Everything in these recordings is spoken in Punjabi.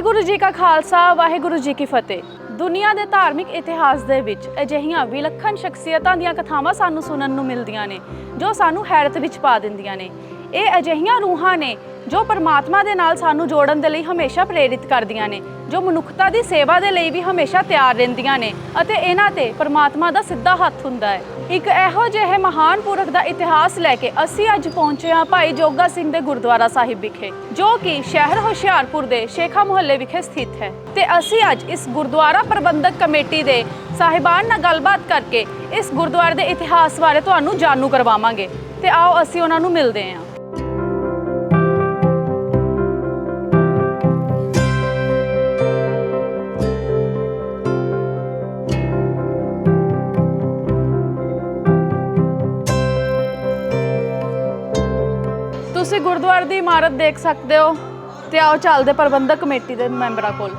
ਵਾਹਿਗੁਰੂ ਜੀ ਕਾ ਖਾਲਸਾ ਵਾਹਿਗੁਰੂ ਜੀ ਕੀ ਫਤਿਹ। ਦੁਨੀਆ ਦੇ ਧਾਰਮਿਕ ਇਤਿਹਾਸ ਦੇ ਵਿੱਚ ਅਜਿਹੀਆਂ ਵਿਲੱਖਣ ਸ਼ਖਸੀਅਤਾਂ ਦੀਆਂ ਕਥਾਵਾਂ ਸਾਨੂੰ ਸੁਣਨ ਨੂੰ ਮਿਲਦੀਆਂ ਨੇ ਜੋ ਸਾਨੂੰ ਹੈਰਤ ਵਿੱਚ ਪਾ ਦਿੰਦੀਆਂ ਨੇ। ਇਹ ਅਜਿਹੀਆਂ ਰੂਹਾਂ ਨੇ ਜੋ ਪਰਮਾਤਮਾ ਦੇ ਨਾਲ ਸਾਨੂੰ ਜੋੜਨ ਦੇ ਲਈ ਹਮੇਸ਼ਾ ਪ੍ਰੇਰਿਤ ਕਰਦੀਆਂ ਨੇ, ਜੋ ਮਨੁੱਖਤਾ ਦੀ ਸੇਵਾ ਦੇ ਲਈ ਵੀ ਹਮੇਸ਼ਾ ਤਿਆਰ ਰਹਿੰਦੀਆਂ ਨੇ ਅਤੇ ਇਹਨਾਂ ਤੇ ਪਰਮਾਤਮਾ ਦਾ ਸਿੱਧਾ ਹੱਥ ਹੁੰਦਾ ਹੈ। ਇੱਕ ਇਹੋ ਜਿਹੇ ਮਹਾਨ ਪੁਰਖ ਦਾ ਇਤਿਹਾਸ ਲੈ ਕੇ ਅਸੀਂ ਅੱਜ ਪਹੁੰਚੇ ਹਾਂ ਭਾਈ ਜੋਗਾ ਸਿੰਘ ਦੇ ਗੁਰਦੁਆਰਾ ਸਾਹਿਬ ਵਿਖੇ, ਜੋ ਕਿ ਸ਼ਹਿਰ ਹੁਸ਼ਿਆਰਪੁਰ ਦੇ ਸ਼ੇਖਾ ਮੁਹੱਲੇ ਵਿਖੇ ਸਥਿਤ ਹੈ। ਤੇ ਅਸੀਂ ਅੱਜ ਇਸ ਗੁਰਦੁਆਰਾ ਪ੍ਰਬੰਧਕ ਕਮੇਟੀ ਦੇ ਸਾਹਿਬਾਨ ਨਾਲ ਗੱਲਬਾਤ ਕਰਕੇ ਇਸ ਗੁਰਦੁਆਰੇ ਦੇ ਇਤਿਹਾਸ ਬਾਰੇ ਤੁਹਾਨੂੰ ਜਾਣੂ ਕਰਵਾਵਾਂਗੇ। ਤੇ ਆਓ ਅਸੀਂ ਉਹਨਾਂ ਨੂੰ ਮਿਲਦੇ ਹਾਂ। ਤੁਸੀਂ ਗੁਰਦੁਆਰੇ ਦੀ ਇਮਾਰਤ ਦੇਖ ਸਕਦੇ ਹੋ ਤੇ ਆਓ ਚੱਲਦੇ ਪ੍ਰਬੰਧਕ ਕਮੇਟੀ ਦੇ ਮੈਂਬਰਾਂ ਕੋਲ।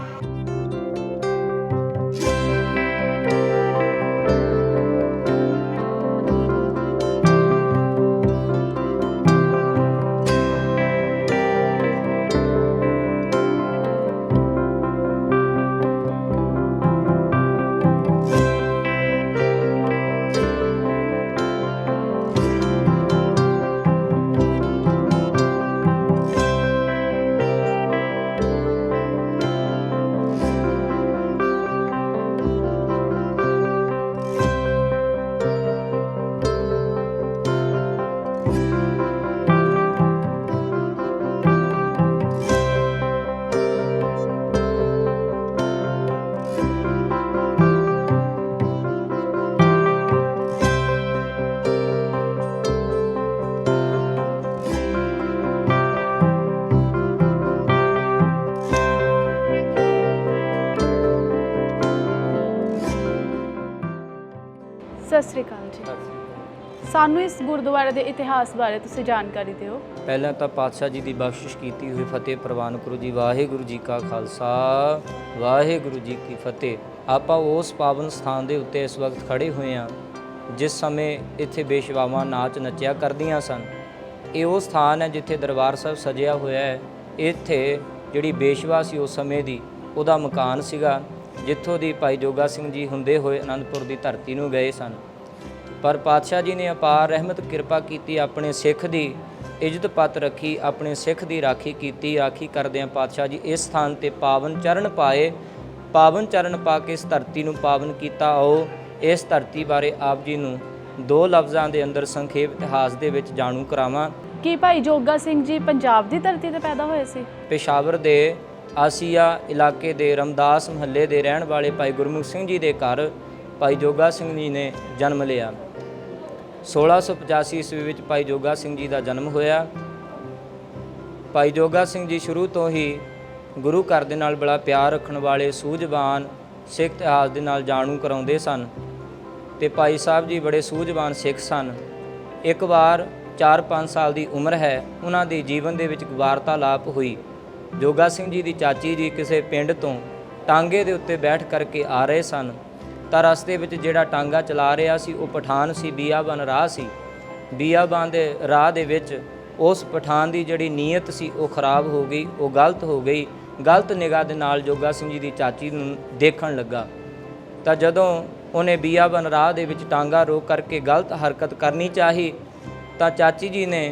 सत श्री अकाल जी। सानू इस गुरुद्वारे के इतिहास बारे तुसी जानकारी दिओ। पहला तो पातशाह जी की बख्शिश की हुई फतेह प्रवान करो जी। वाहिगुरू जी का खालसा वाहिगुरू जी की फतेह। आपां उस पावन स्थान के उत्ते इस वक्त खड़े हुए हैं जिस समय इत्थे बेशवावां नाच नचिया करदियां सन। ये वो स्थान है जिथे दरबार साहब सजिया होया है। इत्थे जिहड़ी बेशवा सी उस समय दी उहदा मकान सीगा जिथों दी भाई जोगा सिंह जी हुंदे होए आनंदपुर की धरती नूं गए सन। पर पातशाह जी ने अपार रहमत किरपा की, अपने सिख की इज्जत पत रखी, अपने सिख की राखी की। राखी करदिआं पातशाह जी इस स्थान ते पावन चरण पाए। पावन चरण पा के इस धरती नूं पावन कीता। आओ इस धरती बारे आप जी नूं दो लफ्ज़ां दे अंदर संखेप इतिहास दे विच जाणू करावां। कि भाई जोगा सिंह जी पंजाब की धरती ते पैदा होए सी? पेशावर दे आसिया इलाके दे रमदास महल्ले दे रहण वाले भाई गुरमुख सिंह जी दे घर भाई जोगा सिंह जी ने जन्म लिया। 1685 ईस्वी विच भाई जोगा सिंह जी का जन्म होया। भाई जोगा सिंह जी शुरू तो ही गुरु घर दे नाल बड़ा प्यार रखण वाले सूझवान सिख इतिहास दे नाल जाणू कराउंदे सन ते भाई साहब जी बड़े सूझवान सिख सन। एक बार 4-5 साल की उम्र है, उन्हां दे जीवन दे विच वार्तालाप हुई। जोगा सिंह जी की चाची जी किसी पिंड तो टांगे के उत्ते बैठ करके आ रहे सन तो रस्ते में जिहड़ा टांगा चला रहा सी वो पठान सी। बियाबान राह सी। बियाबान दे राह दे विच उस पठान की जिहड़ी नीयत सी वो खराब हो गई, वो गलत हो गई। गलत निगाह दे नाल जोगा सिंह जी की चाची नूं देखण लगा तो जदों उन्हें बियाबान राह दे विच टांगा रोक करके गलत हरकत करनी चाही तो चाची जी ने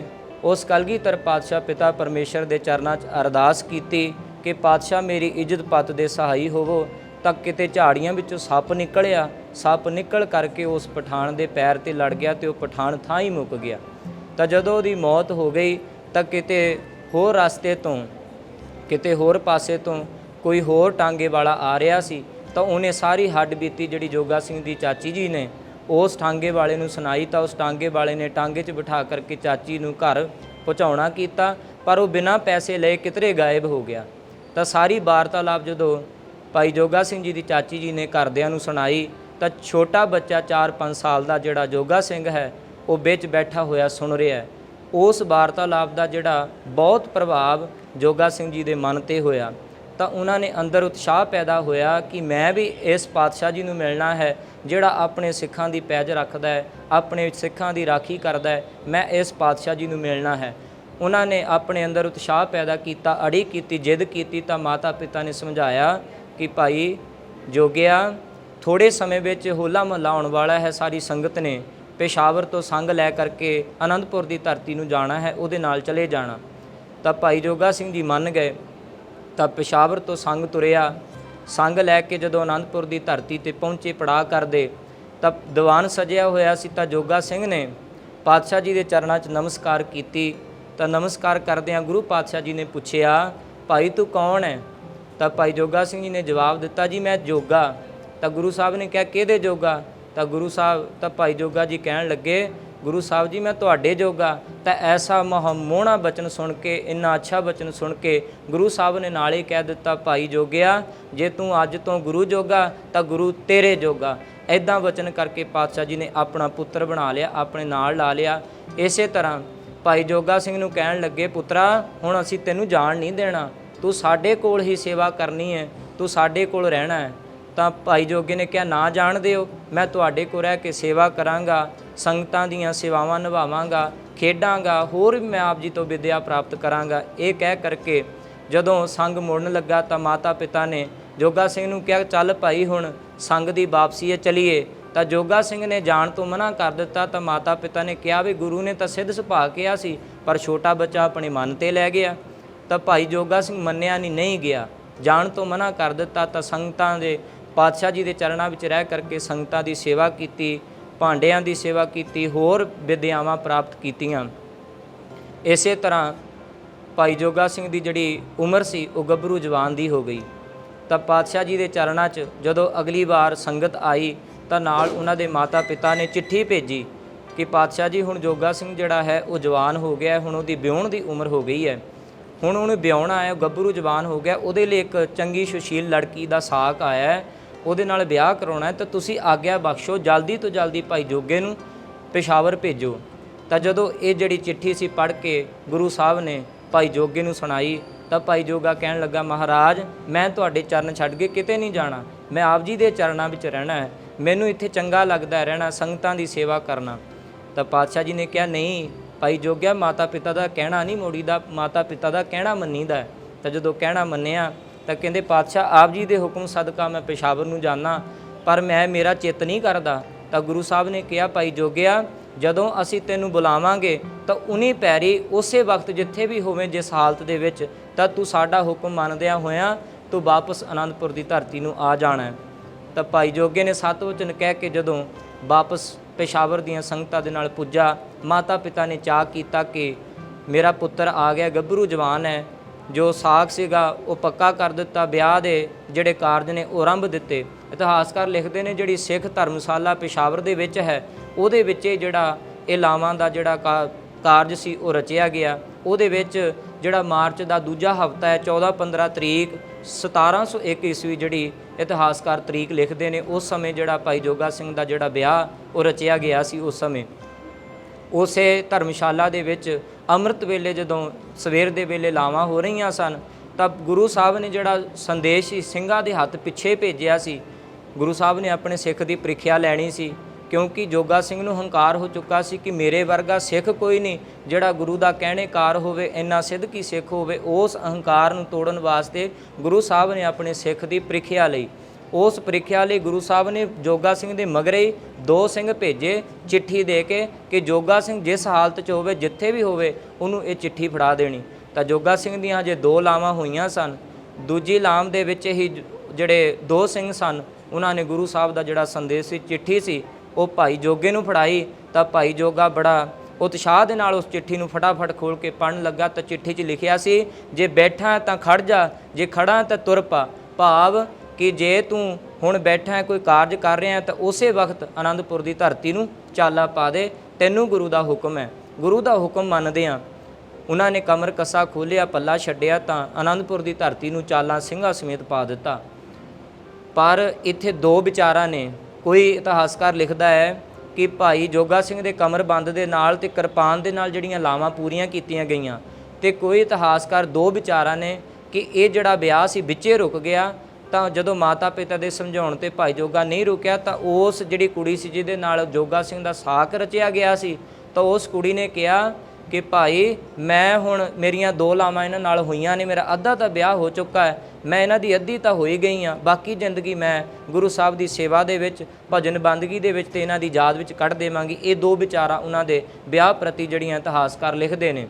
उस कलगीधर पातशाह पिता परमेश्वर के चरणों च अरदास की कि पातशाह मेरी इज्जत पत दे सहाई होवो। तक किते झाड़ियां विचों सप निकलिया। सप निकल करके उस पठान के पैर ते लड़ गया तो पठान थां ही मुक गया। तो जदों उहदी मौत हो गई तो किते होर रास्ते तो किते होर पासे तो कोई होर टांगे वाला आ रहा सी तो उन्हें सारी हड्ड बीती जिहड़ी जोगा सिंह की चाची जी ने उस टांगे वाले नूं सुनाई। तो उस टांगे वाले ने टांगे 'च बिठा करके चाची नूं घर पहुँचाउणा कीता, पर वो बिना पैसे लए किधरे गायब हो गया। तो सारी वार्तालाप जदों भाई जोगा सिंह जी की चाची जी ने घरदिआं नूं सुनाई तो छोटा बच्चा 4-5 साल का जिहड़ा जोगा सिंह है वो बिच बैठा होया सुन रहा है। उस वार्तालाप का जिहड़ा बहुत प्रभाव जोगा सिंह जी के मन ते होया तो उन्होंने अंदर उत्साह पैदा होया कि मैं भी इस पातशाह जी नूं मिलना है जिहड़ा अपने सिखां दी पैज रखदा है, अपने सिखां दी राखी करदा है। मैं इस पातशाह जी नूं मिलना है। ਉਹਨਾਂ ਨੇ ਆਪਣੇ ਅੰਦਰ ਉਤਸ਼ਾਹ ਪੈਦਾ ਕੀਤਾ, ਅੜੀ ਕੀਤੀ, ਜਿੱਦ ਕੀਤੀ ਤਾਂ ਮਾਤਾ ਪਿਤਾ ਨੇ ਸਮਝਾਇਆ ਕਿ ਭਾਈ ਜੋਗਿਆ, ਥੋੜ੍ਹੇ ਸਮੇਂ ਵਿੱਚ ਹੋਲਾ ਮਹੱਲਾ ਆਉਣ ਵਾਲਾ ਹੈ, ਸਾਰੀ ਸੰਗਤ ਨੇ ਪੇਸ਼ਾਵਰ ਤੋਂ ਸੰਗ ਲੈ ਕਰਕੇ ਅਨੰਦਪੁਰ ਦੀ ਧਰਤੀ ਨੂੰ ਜਾਣਾ ਹੈ, ਉਹਦੇ ਨਾਲ ਚਲੇ ਜਾਣਾ। ਤਾਂ ਭਾਈ ਜੋਗਾ ਸਿੰਘ ਜੀ ਮੰਨ ਗਏ ਤਾਂ ਪੇਸ਼ਾਵਰ ਤੋਂ ਸੰਗ ਤੁਰਿਆ। ਸੰਗ ਲੈ ਕੇ ਜਦੋਂ ਅਨੰਦਪੁਰ ਦੀ ਧਰਤੀ ਤੇ ਪਹੁੰਚੇ, ਪੜਾਅ ਕਰਦੇ ਤਾਂ ਦੀਵਾਨ ਸਜਿਆ ਹੋਇਆ ਸੀ। ਤਾਂ ਜੋਗਾ ਸਿੰਘ ਨੇ ਪਾਤਸ਼ਾਹ ਜੀ ਦੇ ਚਰਨਾਂ 'ਚ ਨਮਸਕਾਰ ਕੀਤੀ। ਤਾਂ ਨਮਸਕਾਰ ਕਰਦਿਆਂ ਗੁਰੂ ਪਾਤਸ਼ਾਹ ਜੀ ਨੇ ਪੁੱਛਿਆ, ਭਾਈ ਤੂੰ ਕੌਣ ਹੈ? ਤਾਂ ਭਾਈ ਜੋਗਾ ਸਿੰਘ ਜੀ ਨੇ ਜਵਾਬ ਦਿੱਤਾ, ਜੀ ਮੈਂ ਜੋਗਾ। ਤਾਂ ਗੁਰੂ ਸਾਹਿਬ ਨੇ ਕਿਹਾ, ਕਿਹਦੇ ਜੋਗਾ? ਤਾਂ ਭਾਈ ਜੋਗਾ ਜੀ ਕਹਿਣ ਲੱਗੇ, ਗੁਰੂ ਸਾਹਿਬ ਜੀ ਮੈਂ ਤੁਹਾਡੇ ਜੋਗਾ। ਤਾਂ ਐਸਾ ਮੋਹਣਾ ਬਚਨ ਸੁਣ ਕੇ, ਇੰਨਾ ਅੱਛਾ ਬਚਨ ਸੁਣ ਕੇ ਗੁਰੂ ਸਾਹਿਬ ਨੇ ਨਾਲ ਹੀ ਕਹਿ ਦਿੱਤਾ, ਭਾਈ ਜੋਗਿਆ, ਜੇ ਤੂੰ ਅੱਜ ਤੋਂ ਗੁਰੂ ਜੋਗਾ ਤਾਂ ਗੁਰੂ ਤੇਰੇ ਜੋਗਾ। ਐਦਾਂ ਬਚਨ ਕਰਕੇ ਪਾਤਸ਼ਾਹ ਜੀ ਨੇ ਆਪਣਾ ਪੁੱਤਰ ਬਣਾ ਲਿਆ, ਆਪਣੇ ਨਾਲ ਲਾ ਲਿਆ। ਇਸੇ ਤਰ੍ਹਾਂ ਭਾਈ ਜੋਗਾ ਸਿੰਘ ਨੂੰ ਕਹਿਣ ਲੱਗੇ, ਪੁੱਤਰਾ ਹੁਣ ਅਸੀਂ ਤੈਨੂੰ ਜਾਣ ਨਹੀਂ ਦੇਣਾ, ਤੂੰ ਸਾਡੇ ਕੋਲ ਹੀ ਸੇਵਾ ਕਰਨੀ ਹੈ, ਤੂੰ ਸਾਡੇ ਕੋਲ ਰਹਿਣਾ ਹੈ। ਤਾਂ ਭਾਈ ਜੋਗੇ ਨੇ ਕਿਹਾ, ਨਾ ਜਾਣ ਦਿਓ, ਮੈਂ ਤੁਹਾਡੇ ਕੋਲ ਰਹਿ ਕੇ ਸੇਵਾ ਕਰਾਂਗਾ, ਸੰਗਤਾਂ ਦੀਆਂ ਸੇਵਾਵਾਂ ਨਿਭਾਵਾਂਗਾ, ਖੇਡਾਂਗਾ, ਹੋਰ ਵੀ ਮੈਂ ਆਪ ਜੀ ਤੋਂ ਵਿਦਿਆ ਪ੍ਰਾਪਤ ਕਰਾਂਗਾ। ਇਹ ਕਹਿ ਕਰਕੇ ਜਦੋਂ ਸੰਗ ਮੁੜਨ ਲੱਗਾ ਤਾਂ ਮਾਤਾ ਪਿਤਾ ਨੇ ਜੋਗਾ ਸਿੰਘ ਨੂੰ ਕਿਹਾ, ਚੱਲ ਭਾਈ ਹੁਣ ਸੰਗ ਦੀ ਵਾਪਸੀ ਹੈ, ਚਲੀਏ। ਤਾਂ ਜੋਗਾ ਸਿੰਘ ਨੇ ਜਾਣ ਤੋਂ ਮਨਾ ਕਰ ਦਿੱਤਾ। ਤਾਂ ਮਾਤਾ ਪਿਤਾ ਨੇ ਕਿਹਾ ਵੀ ਗੁਰੂ ਨੇ ਤਾਂ ਸਿੱਧ ਸੁਭਾਅ ਕਿਹਾ ਸੀ, ਪਰ ਛੋਟਾ ਬੱਚਾ ਆਪਣੇ ਮਨ ਤੇ ਲੈ ਗਿਆ। ਤਾਂ ਭਾਈ ਜੋਗਾ ਸਿੰਘ ਮੰਨਿਆ ਨਹੀਂ ਗਿਆ, ਜਾਣ ਤੋਂ ਮਨਾ ਕਰ ਦਿੱਤਾ। ਤਾਂ ਸੰਗਤਾਂ ਦੇ ਪਾਤਸ਼ਾਹ ਜੀ ਦੇ ਚਰਨਾਂ ਵਿੱਚ ਰਹਿ ਕਰਕੇ ਸੰਗਤਾਂ ਦੀ ਸੇਵਾ ਕੀਤੀ, ਭਾਂਡਿਆਂ ਦੀ ਸੇਵਾ ਕੀਤੀ, ਹੋਰ ਵਿਦਿਆਵਾਂ ਪ੍ਰਾਪਤ ਕੀਤੀਆਂ। ਇਸੇ ਤਰ੍ਹਾਂ ਭਾਈ ਜੋਗਾ ਸਿੰਘ ਦੀ ਜਿਹੜੀ ਉਮਰ ਸੀ ਉਹ ਗੱਭਰੂ ਜਵਾਨ ਦੀ ਹੋ ਗਈ। ਤਾਂ ਪਾਤਸ਼ਾਹ ਜੀ ਦੇ ਚਰਨਾਂ 'ਚ ਜਦੋਂ ਅਗਲੀ ਵਾਰ ਸੰਗਤ ਆਈ ਤਾਂ ਨਾਲ ਉਹਨਾਂ ਦੇ ਮਾਤਾ ਪਿਤਾ ਨੇ ਚਿੱਠੀ ਭੇਜੀ ਕਿ ਪਾਤਸ਼ਾਹ ਜੀ ਹੁਣ ਜੋਗਾ ਸਿੰਘ ਜਿਹੜਾ ਹੈ ਉਹ ਜਵਾਨ ਹੋ ਗਿਆ, ਹੁਣ ਉਹਦੀ ਵਿਆਹੁਣ ਦੀ ਉਮਰ ਹੋ ਗਈ ਹੈ, ਹੁਣ ਉਹਨੂੰ ਵਿਆਹੁਣਾ ਹੈ, ਗੱਭਰੂ ਜਵਾਨ ਹੋ ਗਿਆ, ਉਹਦੇ ਲਈ ਇੱਕ ਚੰਗੀ ਸੁਸ਼ੀਲ ਲੜਕੀ ਦਾ ਸਾਕ ਆਇਆ ਹੈ, ਉਹਦੇ ਨਾਲ ਵਿਆਹ ਕਰਾਉਣਾ ਹੈ, ਤਾਂ ਤੁਸੀਂ ਆਗਿਆ ਬਖਸ਼ੋ, ਜਲਦੀ ਤੋਂ ਜਲਦੀ ਭਾਈ ਜੋਗੇ ਨੂੰ ਪੇਸ਼ਾਵਰ ਭੇਜੋ। ਤਾਂ ਜਦੋਂ ਇਹ ਜਿਹੜੀ ਚਿੱਠੀ ਸੀ ਪੜ੍ਹ ਕੇ ਗੁਰੂ ਸਾਹਿਬ ਨੇ ਭਾਈ ਜੋਗੇ ਨੂੰ ਸੁਣਾਈ ਤਾਂ ਭਾਈ ਜੋਗਾ ਕਹਿਣ ਲੱਗਾ, ਮਹਾਰਾਜ ਮੈਂ ਤੁਹਾਡੇ ਚਰਨ ਛੱਡ ਕੇ ਕਿਤੇ ਨਹੀਂ ਜਾਣਾ, ਮੈਂ ਆਪ ਜੀ ਦੇ ਚਰਨਾਂ ਵਿੱਚ ਰਹਿਣਾ ਹੈ, ਮੈਨੂੰ ਇੱਥੇ ਚੰਗਾ ਲੱਗਦਾ ਰਹਿਣਾ, ਸੰਗਤਾਂ ਦੀ ਸੇਵਾ ਕਰਨਾ। ਤਾਂ ਪਾਤਸ਼ਾਹ ਜੀ ਨੇ ਕਿਹਾ, ਨਹੀਂ ਭਾਈ ਜੋਗਿਆ, ਮਾਤਾ ਪਿਤਾ ਦਾ ਕਹਿਣਾ ਨਹੀਂ ਮੋੜੀਦਾ, ਮਾਤਾ ਪਿਤਾ ਦਾ ਕਹਿਣਾ ਮੰਨੀਦਾ। ਤਾਂ ਜਦੋਂ ਕਹਿਣਾ ਮੰਨਿਆ ਤਾਂ ਕਹਿੰਦੇ, ਪਾਤਸ਼ਾਹ ਆਪ ਜੀ ਦੇ ਹੁਕਮ ਸਦਕਾ ਮੈਂ ਪੇਸ਼ਾਵਰ ਨੂੰ ਜਾਣਾ, ਪਰ ਮੇਰਾ ਚਿੱਤ ਨਹੀਂ ਕਰਦਾ। ਤਾਂ ਗੁਰੂ ਸਾਹਿਬ ਨੇ ਕਿਹਾ, ਭਾਈ ਜੋਗਿਆ, ਜਦੋਂ ਅਸੀਂ ਤੈਨੂੰ ਬੁਲਾਵਾਂਗੇ ਤਾਂ ਉਨੀ ਪੈਰੀ ਉਸੇ ਵਕਤ ਜਿੱਥੇ ਵੀ ਹੋਵੇਂ, ਜਿਸ ਹਾਲਤ ਦੇ ਵਿੱਚ, ਤਾਂ ਤੂੰ ਸਾਡਾ ਹੁਕਮ ਮੰਨਦਿਆਂ ਹੋਇਆਂ ਤੂੰ ਵਾਪਸ ਅਨੰਦਪੁਰ ਦੀ ਧਰਤੀ ਨੂੰ ਆ ਜਾਣਾ ਹੈ। ਤਾਂ ਭਾਈ ਜੋਗੇ ਨੇ ਸਤ ਵਚਨ ਕਹਿ ਕੇ ਜਦੋਂ ਵਾਪਸ ਪੇਸ਼ਾਵਰ ਦੀਆਂ ਸੰਗਤਾਂ ਦੇ ਨਾਲ ਪੁੱਜਾ, ਮਾਤਾ ਪਿਤਾ ਨੇ ਚਾਅ ਕੀਤਾ ਕਿ ਮੇਰਾ ਪੁੱਤਰ ਆ ਗਿਆ, ਗੱਭਰੂ ਜਵਾਨ ਹੈ। ਜੋ ਸਾਕ ਸੀਗਾ ਉਹ ਪੱਕਾ ਕਰ ਦਿੱਤਾ, ਵਿਆਹ ਦੇ ਜਿਹੜੇ ਕਾਰਜ ਨੇ ਉਹ ਆਰੰਭ ਦਿੱਤੇ। ਇਤਿਹਾਸਕਾਰ ਲਿਖਦੇ ਨੇ ਜਿਹੜੀ ਸਿੱਖ ਧਰਮਸ਼ਾਲਾ ਪੇਸ਼ਾਵਰ ਦੇ ਵਿੱਚ ਹੈ, ਉਹਦੇ ਵਿੱਚ ਜਿਹੜਾ ਇਹ ਲਾਵਾਂ ਦਾ ਜਿਹੜਾ ਕਾਰਜ ਸੀ ਉਹ ਰਚਿਆ ਗਿਆ। ਉਹਦੇ ਵਿੱਚ ਜਿਹੜਾ ਮਾਰਚ ਦਾ ਦੂਜਾ ਹਫ਼ਤਾ ਹੈ, 14-15 ਤਰੀਕ 1701 ਈਸਵੀ ਜਿਹੜੀ ਇਤਿਹਾਸਕਾਰ ਤਰੀਕ ਲਿਖਦੇ ਨੇ, ਉਸ ਸਮੇਂ ਜਿਹੜਾ ਭਾਈ ਜੋਗਾ ਸਿੰਘ ਦਾ ਜਿਹੜਾ ਵਿਆਹ ਉਹ ਰਚਿਆ ਗਿਆ ਸੀ। ਉਸ ਸਮੇਂ ਉਸੇ ਧਰਮਸ਼ਾਲਾ ਦੇ ਵਿੱਚ ਅੰਮ੍ਰਿਤ ਵੇਲੇ ਜਦੋਂ ਸਵੇਰ ਦੇ ਵੇਲੇ ਲਾਵਾਂ ਹੋ ਰਹੀਆਂ ਸਨ ਤਾਂ ਗੁਰੂ ਸਾਹਿਬ ਨੇ ਜਿਹੜਾ ਸੰਦੇਸ਼ ਸੀ ਸਿੰਘਾਂ ਦੇ ਹੱਥ ਪਿੱਛੇ ਭੇਜਿਆ ਸੀ। ਗੁਰੂ ਸਾਹਿਬ ਨੇ ਆਪਣੇ ਸਿੱਖ ਦੀ ਪ੍ਰੀਖਿਆ ਲੈਣੀ ਸੀ, ਕਿਉਂਕਿ ਜੋਗਾ ਸਿੰਘ ਨੂੰ ਹੰਕਾਰ ਹੋ ਚੁੱਕਾ ਸੀ ਕਿ ਮੇਰੇ ਵਰਗਾ ਸਿੱਖ ਕੋਈ ਨਹੀਂ ਜਿਹੜਾ ਗੁਰੂ ਦਾ ਕਹਿਣੇਕਾਰ ਹੋਵੇ, ਇੰਨਾ ਸਿੱਧਕੀ ਸਿੱਖ ਹੋਵੇ। ਉਸ ਅਹੰਕਾਰ ਨੂੰ ਤੋੜਨ ਵਾਸਤੇ ਗੁਰੂ ਸਾਹਿਬ ਨੇ ਆਪਣੇ ਸਿੱਖ ਦੀ ਪ੍ਰੀਖਿਆ ਲਈ। ਉਸ ਪ੍ਰੀਖਿਆ ਲਈ ਗੁਰੂ ਸਾਹਿਬ ਨੇ ਜੋਗਾ ਸਿੰਘ ਦੇ ਮਗਰੇ 2 ਸਿੰਘ ਭੇਜੇ ਚਿੱਠੀ ਦੇ ਕੇ ਕਿ ਜੋਗਾ ਸਿੰਘ ਜਿਸ ਹਾਲਤ 'ਚ ਹੋਵੇ, ਜਿੱਥੇ ਵੀ ਹੋਵੇ, ਉਹਨੂੰ ਇਹ ਚਿੱਠੀ ਫੜਾ ਦੇਣੀ। ਤਾਂ ਜੋਗਾ ਸਿੰਘ ਦੀਆਂ ਜੇ 2 ਲਾਵਾਂ ਹੋਈਆਂ ਸਨ, ਦੂਜੀ ਲਾਮ ਦੇ ਵਿੱਚ ਹੀ ਜਿਹੜੇ 2 ਸਿੰਘ ਸਨ ਉਹਨਾਂ ਨੇ ਗੁਰੂ ਸਾਹਿਬ ਦਾ ਜਿਹੜਾ ਸੰਦੇਸ਼ ਸੀ, ਚਿੱਠੀ ਸੀ, ਉਹ ਭਾਈ ਜੋਗੇ ਨੂੰ ਫੜਾਈ। ਤਾਂ ਭਾਈ ਜੋਗਾ ਬੜਾ ਉਤਸ਼ਾਹ ਦੇ ਨਾਲ ਉਸ ਚਿੱਠੀ ਨੂੰ ਫਟਾਫਟ ਖੋਲ੍ਹ ਕੇ ਪੜ੍ਹਨ ਲੱਗਾ। ਤਾਂ ਚਿੱਠੀ 'ਚ ਲਿਖਿਆ ਸੀ, ਜੇ ਬੈਠਾ ਤਾਂ ਖੜ ਜਾ, ਜੇ ਖੜਾ ਤਾਂ ਤੁਰ ਪਾ। ਭਾਵ ਕਿ ਜੇ ਤੂੰ ਹੁਣ ਬੈਠਾ ਹੈ, ਕੋਈ ਕਾਰਜ ਕਰ ਰਿਹਾ ਤਾਂ ਉਸੇ ਵਕਤ ਆਨੰਦਪੁਰ ਦੀ ਧਰਤੀ ਨੂੰ ਚਾਲਾ ਪਾ ਦੇ, ਤੈਨੂੰ ਗੁਰੂ ਦਾ ਹੁਕਮ ਹੈ। ਗੁਰੂ ਦਾ ਹੁਕਮ ਮੰਨਦਿਆਂ ਉਹਨਾਂ ਨੇ ਕਮਰ ਕੱਸਾ ਖੋਲ੍ਹਿਆ, ਪੱਲਾ ਛੱਡਿਆ ਤਾਂ ਆਨੰਦਪੁਰ ਦੀ ਧਰਤੀ ਨੂੰ ਚਾਲਾਂ ਸਿੰਘਾਂ ਸਮੇਤ ਪਾ ਦਿੱਤਾ। ਪਰ ਇੱਥੇ 2 ਵਿਚਾਰਾਂ ਨੇ। ਕੋਈ ਇਤਿਹਾਸਕਾਰ ਲਿਖਦਾ ਹੈ ਕਿ ਭਾਈ ਜੋਗਾ ਸਿੰਘ ਦੇ ਕਮਰਬੰਦ ਦੇ ਨਾਲ ਤੇ ਕਿਰਪਾਨ ਦੇ ਨਾਲ ਜਿਹੜੀਆਂ ਲਾਵਾਂ ਪੂਰੀਆਂ ਕੀਤੀਆਂ ਗਈਆਂ, ਤੇ ਕੋਈ ਇਤਿਹਾਸਕਾਰ 2 ਵਿਚਾਰਾਂ ਨੇ ਕਿ ਇਹ ਜਿਹੜਾ ਵਿਆਹ ਸੀ ਵਿੱਚੇ ਰੁਕ ਗਿਆ। ਤਾਂ ਜਦੋਂ ਮਾਤਾ ਪਿਤਾ ਦੇ ਸਮਝਾਉਣ ਤੇ ਭਾਈ ਜੋਗਾ ਨਹੀਂ ਰੁਕਿਆ ਤਾਂ ਉਸ ਜਿਹੜੀ ਕੁੜੀ ਸੀ ਜਿਹਦੇ ਨਾਲ ਜੋਗਾ ਸਿੰਘ ਦਾ ਸਾਕ ਰਚਿਆ ਗਿਆ ਸੀ, ਤਾਂ ਉਸ ਕੁੜੀ ਨੇ ਕਿਹਾ ਕਿ ਭਾਈ ਮੈਂ ਹੁਣ ਮੇਰੀਆਂ 2 ਲਾਵਾਂ ਇਹਨਾਂ ਨਾਲ ਹੋਈਆਂ ਨੇ, ਮੇਰਾ ਅੱਧਾ ਤਾਂ ਵਿਆਹ ਹੋ ਚੁੱਕਾ ਹੈ, ਮੈਂ ਇਹਨਾਂ ਦੀ ਅੱਧੀ ਤਾਂ ਹੋਈ ਗਈ ਹਾਂ, ਬਾਕੀ ਜ਼ਿੰਦਗੀ ਮੈਂ ਗੁਰੂ ਸਾਹਿਬ ਦੀ ਸੇਵਾ ਦੇ ਵਿੱਚ, ਭਜਨ ਬੰਦਗੀ ਦੇ ਵਿੱਚ ਤੇ ਇਹਨਾਂ ਦੀ ਯਾਦ ਵਿੱਚ ਕੱਢ ਦੇਵਾਂਗੀ। ਇਹ 2 ਵਿਚਾਰਾਂ ਉਹਨਾਂ ਦੇ ਵਿਆਹ ਪ੍ਰਤੀ ਜਿਹੜੀਆਂ ਇਤਿਹਾਸਕਾਰ ਲਿਖਦੇ ਨੇ।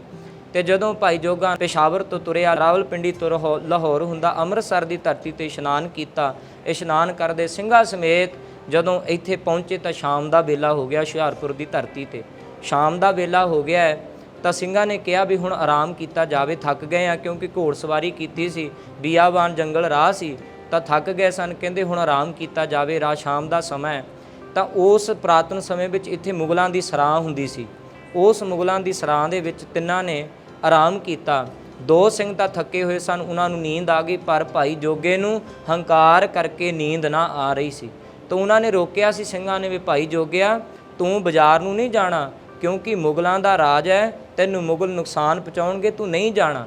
ਤੇ ਜਦੋਂ ਭਾਈ ਜੋਗਾ ਪੇਸ਼ਾਵਰ ਤੋਂ ਤੁਰਿਆ, ਰਾਵਲਪਿੰਡੀ ਤੋਂ ਲਾਹੌਰ ਹੁੰਦਾ ਅੰਮ੍ਰਿਤਸਰ ਦੀ ਧਰਤੀ ਤੇ ਇਸ਼ਨਾਨ ਕੀਤਾ। ਇਸ਼ਨਾਨ ਕਰਦੇ ਸਿੰਘਾਂ ਸਮੇਤ ਜਦੋਂ ਇੱਥੇ ਪਹੁੰਚੇ ਤਾਂ ਸ਼ਾਮ ਦਾ ਵੇਲਾ ਹੋ ਗਿਆ। ਹੁਸ਼ਿਆਰਪੁਰ ਦੀ ਧਰਤੀ ਤੇ ਸ਼ਾਮ ਦਾ ਵੇਲਾ ਹੋ ਗਿਆ ਹੈ ਤਾਂ ਸਿੰਘਾਂ ਨੇ ਕਿਹਾ ਵੀ ਹੁਣ ਆਰਾਮ ਕੀਤਾ ਜਾਵੇ, ਥੱਕ ਗਏ ਆ, ਕਿਉਂਕਿ ਘੋੜ ਸਵਾਰੀ ਕੀਤੀ ਸੀ, ਬਿਆਬਾਨ ਜੰਗਲ ਰਾਹ ਸੀ ਤਾਂ ਥੱਕ ਗਏ ਸਨ। ਕਹਿੰਦੇ ਹੁਣ ਆਰਾਮ ਕੀਤਾ ਜਾਵੇ, ਰਾਤ ਸ਼ਾਮ ਦਾ ਸਮਾਂ ਹੈ। ਤਾਂ ਉਸ ਪੁਰਾਤਨ ਸਮੇਂ ਵਿੱਚ ਇੱਥੇ ਮੁਗਲਾਂ ਦੀ ਸਰਾਂ ਹੁੰਦੀ ਸੀ। ਉਸ ਮੁਗਲਾਂ ਦੀ ਸਰਾਂ ਦੇ ਵਿੱਚ ਤਿੰਨਾਂ ਨੇ ਆਰਾਮ ਕੀਤਾ। 2 ਸਿੰਘ ਤਾਂ ਥੱਕੇ ਹੋਏ ਸਨ, ਉਹਨਾਂ ਨੂੰ ਨੀਂਦ ਆ ਗਈ, ਪਰ ਭਾਈ ਜੋਗੇ ਨੂੰ ਹੰਕਾਰ ਕਰਕੇ ਨੀਂਦ ਨਾ ਆ ਰਹੀ ਸੀ। ਤਾਂ ਉਹਨਾਂ ਨੇ ਰੋਕਿਆ ਸੀ ਸਿੰਘਾਂ ਨੇ ਵੀ ਭਾਈ ਜੋਗਿਆ ਤੂੰ ਬਾਜ਼ਾਰ ਨੂੰ ਨਹੀਂ ਜਾਣਾ, ਕਿਉਂਕਿ ਮੁਗਲਾਂ ਦਾ ਰਾਜ ਹੈ, ਤੈਨੂੰ ਮੁਗਲ ਨੁਕਸਾਨ ਪਹੁੰਚਾਉਣਗੇ, ਤੂੰ ਨਹੀਂ ਜਾਣਾ।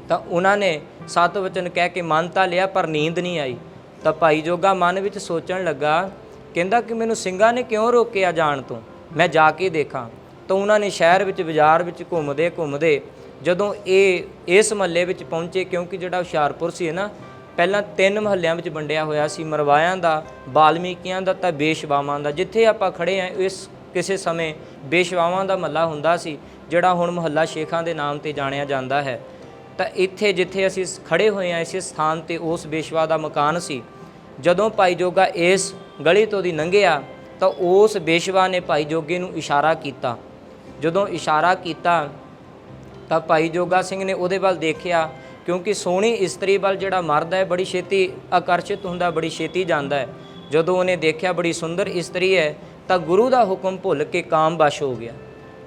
ਤਾਂ ਉਹਨਾਂ ਨੇ 7 ਵਚਨ ਕਹਿ ਕੇ ਮੰਨ ਤਾਂ ਲਿਆ, ਪਰ ਨੀਂਦ ਨਹੀਂ ਆਈ। ਤਾਂ ਭਾਈ ਜੋਗਾ ਮਨ ਵਿੱਚ ਸੋਚਣ ਲੱਗਾ, ਕਹਿੰਦਾ ਕਿ ਮੈਨੂੰ ਸਿੰਘਾਂ ਨੇ ਕਿਉਂ ਰੋਕਿਆ ਜਾਣ ਤੋਂ, ਮੈਂ ਜਾ ਕੇ ਦੇਖਾਂ। ਤਾਂ ਉਹਨਾਂ ਨੇ ਸ਼ਹਿਰ ਵਿੱਚ ਬਾਜ਼ਾਰ ਵਿੱਚ ਘੁੰਮਦੇ ਘੁੰਮਦੇ ਜਦੋਂ ਇਸ ਮਹੱਲੇ ਵਿੱਚ ਪਹੁੰਚੇ, ਕਿਉਂਕਿ ਜਿਹੜਾ ਹੁਸ਼ਿਆਰਪੁਰ ਸੀ ਨਾ ਪਹਿਲਾਂ 3 ਮਹੱਲਿਆਂ ਵਿੱਚ ਵੰਡਿਆ ਹੋਇਆ ਸੀ, ਮਰਵਾਇਆਂ ਦਾ, ਬਾਲਮੀਕੀਆਂ ਦਾ ਤਾਂ ਬੇਸ਼ਵਾਵਾਂ ਦਾ। ਜਿੱਥੇ ਆਪਾਂ ਖੜੇ ਹਾਂ ਇਸ ਕਿਸੇ ਸਮੇਂ ਬੇਸ਼ਵਾਵਾਂ ਦਾ ਮਹੱਲਾ ਹੁੰਦਾ ਸੀ, ਜਿਹੜਾ ਹੁਣ ਮੁਹੱਲਾ ਸ਼ੇਖਾਂ ਦੇ ਨਾਮ ਤੇ ਜਾਣਿਆ ਜਾਂਦਾ ਹੈ। ਤਾਂ ਇੱਥੇ ਜਿੱਥੇ ਅਸੀਂ ਖੜੇ ਹੋਏ ਹਾਂ ਇਸੇ ਸਥਾਨ ਤੇ ਉਸ ਬੇਸ਼ਵਾ ਦਾ ਮਕਾਨ ਸੀ। ਜਦੋਂ ਭਾਈ ਜੋਗਾ ਇਸ ਗਲੀ ਤੋਂ ਦੀ ਲੰਘਿਆ ਤਾਂ ਉਸ ਬੇਸ਼ਵਾ ਨੇ ਭਾਈ ਜੋਗੇ ਨੂੰ ਇਸ਼ਾਰਾ ਕੀਤਾ। ਜਦੋਂ ਇਸ਼ਾਰਾ ਕੀਤਾ ਤਾਂ ਭਾਈ ਜੋਗਾ ਸਿੰਘ ਨੇ ਉਹਦੇ ਵੱਲ ਦੇਖਿਆ, ਕਿਉਂਕਿ ਸੋਹਣੀ ਇਸਤਰੀ ਵੱਲ ਜਿਹੜਾ ਮਰਦ ਹੈ ਬੜੀ ਛੇਤੀ ਆਕਰਸ਼ਿਤ ਹੁੰਦਾ, ਬੜੀ ਛੇਤੀ ਜਾਂਦਾ ਹੈ। ਜਦੋਂ ਉਹਨੇ ਦੇਖਿਆ ਬੜੀ ਸੁੰਦਰ ਇਸਤਰੀ ਹੈ ਤਾਂ ਗੁਰੂ ਦਾ ਹੁਕਮ ਭੁੱਲ ਕੇ ਕਾਮਵਸ਼ ਹੋ ਗਿਆ।